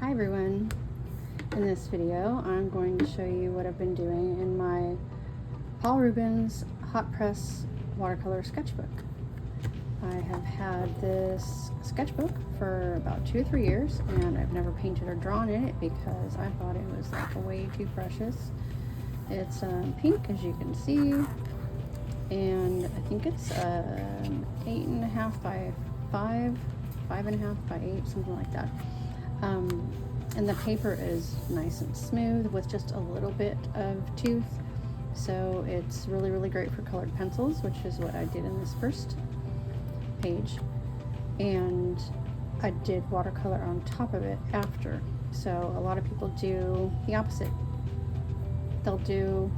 Hi everyone! In this video I'm going to show you what I've been doing in my Paul Rubens hot press watercolor sketchbook. I have had this sketchbook for about 2 or 3 years and I've never painted or drawn in it because I thought it was like way too precious. It's pink, as you can see, and I think it's 8.5 by 5, 5.5 by 8, something like that. And the paper is nice and smooth with just a little bit of tooth, so it's really great for colored pencils, which is what I did in this first page. And I did watercolor on top of it after. So a lot of people do the opposite. They'll do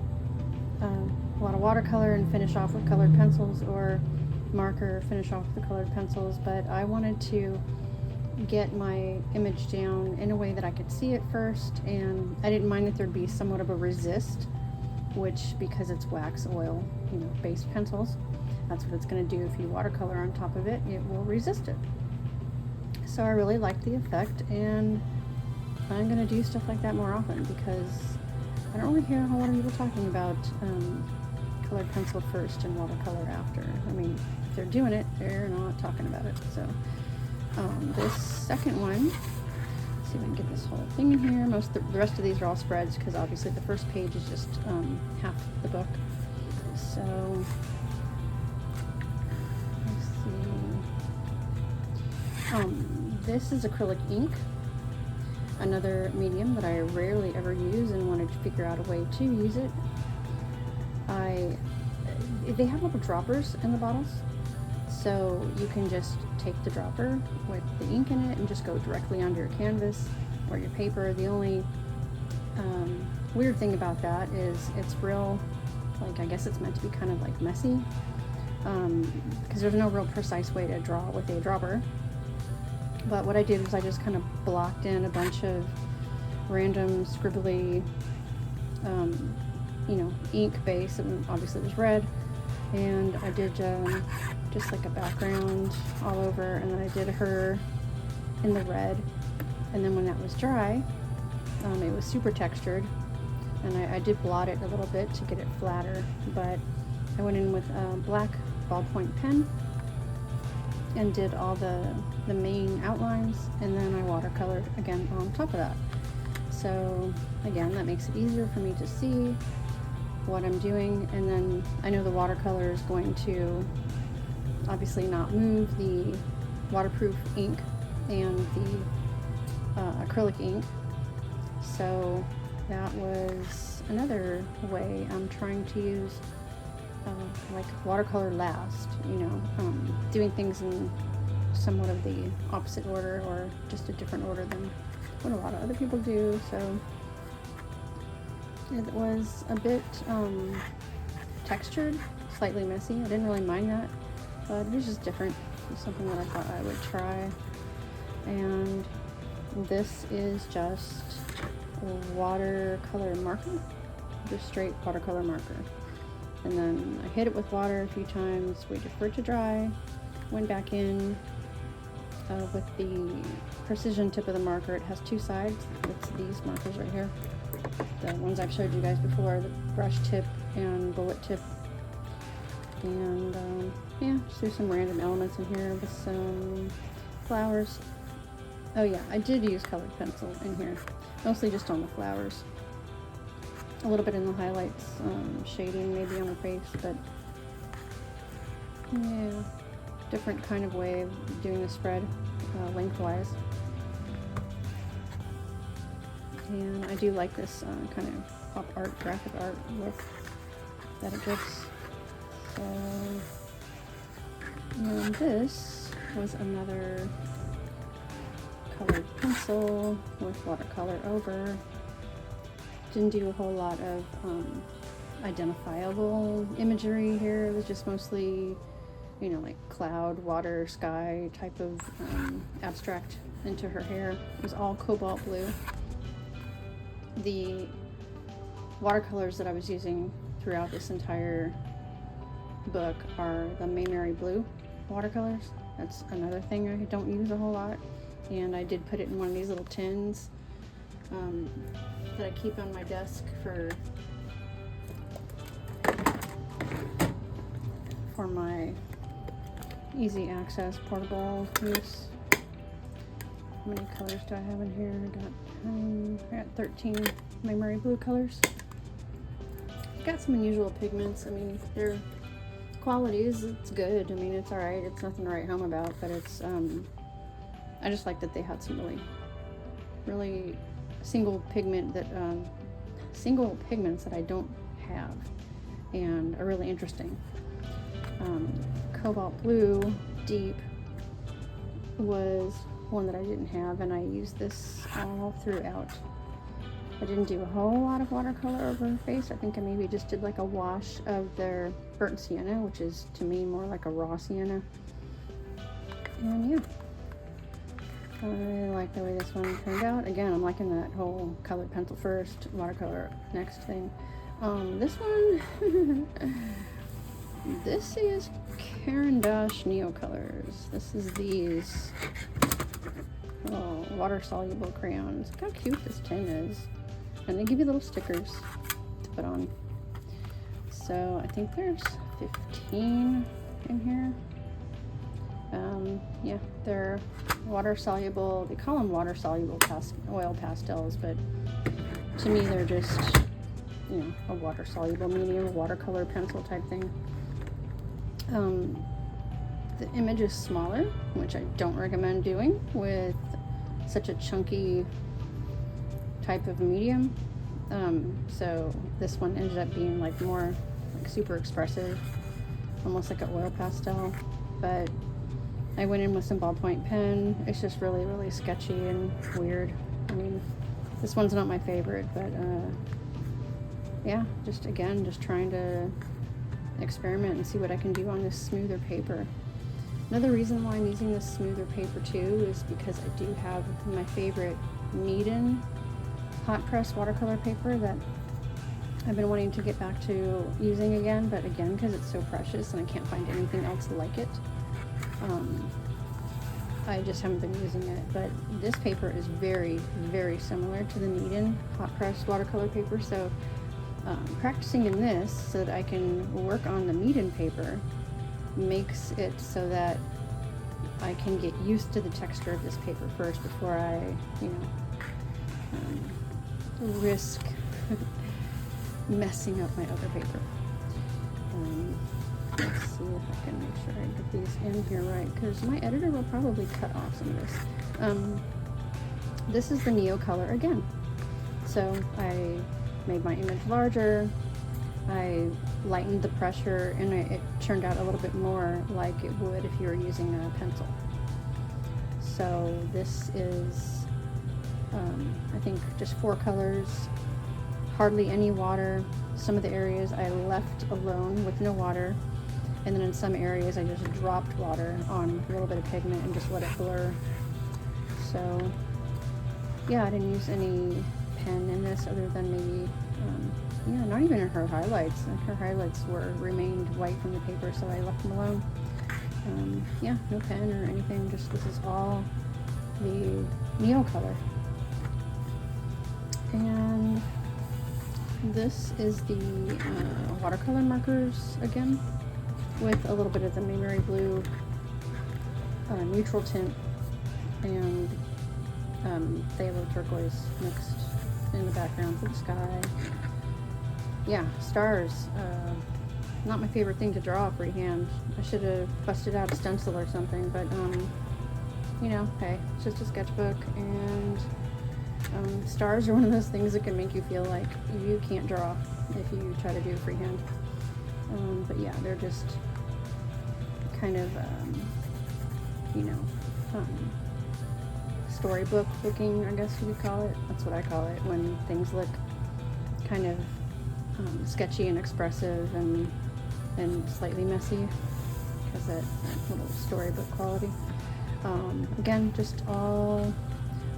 a lot of watercolor and finish off with colored pencils, or marker, finish off with the colored pencils, but I wanted to get my image down in a way that I could see it first, and I didn't mind if there'd be somewhat of a resist, which, because it's wax oil, based pencils, that's what it's going to do. If you watercolor on top of it, it will resist it. So I really liked the effect, and I'm going to do stuff like that more often because I don't really hear a whole lot of people talking about colored pencil first and watercolor after. I mean, if they're doing it, they're not talking about it. So this second one, let's see if I can get this whole thing in here. The rest of these are all spreads because obviously the first page is just half the book. So let's see. This is acrylic ink, another medium that I rarely ever use and wanted to figure out a way to use it. They have little droppers in the bottles, so you can just take the dropper with the ink in it and just go directly onto your canvas or your paper. The only weird thing about that is it's real, I guess it's meant to be kind of like messy, because there's no real precise way to draw with a dropper. But what I did was I just kind of blocked in a bunch of random scribbly ink base, and obviously it was red, and I did just like a background all over, and then I did her in the red, and then when that was dry, it was super textured, and I did blot it a little bit to get it flatter, but I went in with a black ballpoint pen and did all the main outlines, and then I watercolored again on top of that. So again, that makes it easier for me to see what I'm doing, and then I know the watercolor is going to obviously not move the waterproof ink and the acrylic ink. So that was another way I'm trying to use like watercolor last, doing things in somewhat of the opposite order, or just a different order than what a lot of other people do. So it was a bit textured, slightly messy. I didn't really mind that, but it was just different. It was something that I thought I would try. And this is just a watercolor marker, just straight watercolor marker. And then I hit it with water a few times, waited for it to dry, went back in with the precision tip of the marker. It has two sides. It's these markers right here, the ones I've showed you guys before, the brush tip and bullet tip. And yeah, just do some random elements in here with some flowers. Oh yeah, I did use colored pencil in here, mostly just on the flowers. A little bit in the highlights, shading maybe on her face, but yeah, different kind of way of doing the spread lengthwise. And I do like this kind of pop art, graphic art look that it gives. So, and this was another colored pencil with watercolor over. Didn't do a whole lot of identifiable imagery here. It was just mostly, like cloud, water, sky type of abstract into her hair. It was all cobalt blue. The watercolors that I was using throughout this entire book are the Mayberry blue watercolors. That's another thing I don't use a whole lot. and I did put it in one of these little tins that I keep on my desk for my easy access portable use. How many colors do I have in here? I got 13 memory blue colors. Got some unusual pigments. I mean, their quality it's good. I mean, it's alright. It's nothing to write home about, but it's I just like that they had some really single pigments that I don't have and are really interesting. Cobalt blue deep was one that I didn't have, and I used this all throughout. I didn't do a whole lot of watercolor over her face. I think I maybe just did like a wash of their burnt sienna, which is to me more like a raw sienna. And yeah, I like the way this one turned out. Again, I'm liking that whole colored pencil first, watercolor next thing. This one, this is Caran d'Ache Neocolors. This is these water-soluble crayons. Look how cute this tin is. And they give you little stickers to put on. So I think there's 15 in here. Yeah, they're water-soluble. They call them water-soluble oil pastels, but to me they're just, you know, a water-soluble medium, watercolor pencil type thing. The image is smaller, which I don't recommend doing with such a chunky type of medium. So this one ended up being like more like super expressive, almost like an oil pastel, but I went in with some ballpoint pen. It's just really sketchy and weird. I mean, this one's not my favorite, but yeah, just trying to experiment and see what I can do on this smoother paper. Another reason why I'm using this smoother paper too is because I do have my favorite Rubin hot press watercolor paper that I've been wanting to get back to using again, but again, because it's so precious and I can't find anything else like it, I just haven't been using it. But this paper is very similar to the Rubin hot press watercolor paper, so practicing in this so that I can work on the Rubin paper makes it so that I can get used to the texture of this paper first before I, you know, risk messing up my other paper. Let's see if I can make sure I get these in here right, because my editor will probably cut off some of this. This is the Neocolor again. So I made my image larger, I lightened the pressure, and it turned out a little bit more like it would if you were using a pencil. So this is, I think, just 4 colors, hardly any water. Some of the areas I left alone with no water, and then in some areas I just dropped water on a little bit of pigment and just let it blur. So yeah, I didn't use any pen in this other than maybe, yeah, not even in her highlights. Her highlights remained white from the paper, so I left them alone. Yeah, no pen or anything, just this is all the Neocolor. And this is the watercolor markers again, with a little bit of the Memory Blue neutral tint and phthalo turquoise mixed in the background for the sky. Yeah, stars. Not my favorite thing to draw freehand. I should have busted out a stencil or something, but you know, hey, it's just a sketchbook, and stars are one of those things that can make you feel like you can't draw if you try to do it freehand. But yeah, they're just kind of, you know, storybook looking, I guess you could call it. That's what I call it, when things look kind of sketchy and expressive and slightly messy, because that little storybook quality. Again, just all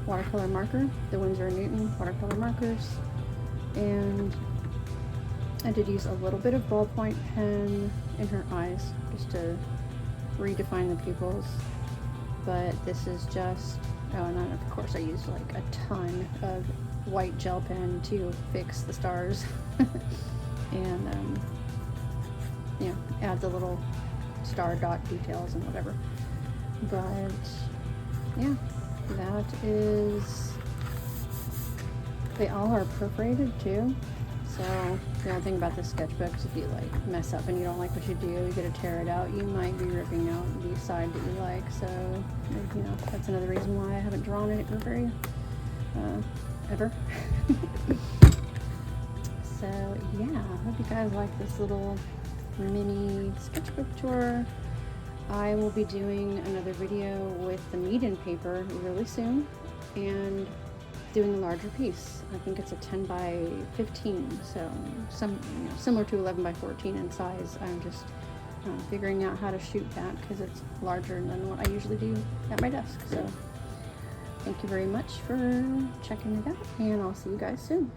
watercolor marker, the Winsor & Newton watercolor markers, and I did use a little bit of ballpoint pen in her eyes just to redefine the pupils, but this is just Oh, and then of course I used like a ton of white gel pen to fix the stars. And you know, add the little star dot details and whatever. But yeah, that is, they all are perforated too. So the only thing about this sketchbook is if you like mess up and you don't like what you do, you gotta tear it out, you might be ripping out the side that you like. So, you know, that's another reason why I haven't drawn it very ever. So yeah, I hope you guys like this little mini sketchbook tour. I will be doing another video with the meet-in paper really soon and doing a larger piece. I think it's a 10 by 15, so similar to 11 by 14 in size. I'm just figuring out how to shoot that because it's larger than what I usually do at my desk. So thank you very much for checking it out, and I'll see you guys soon.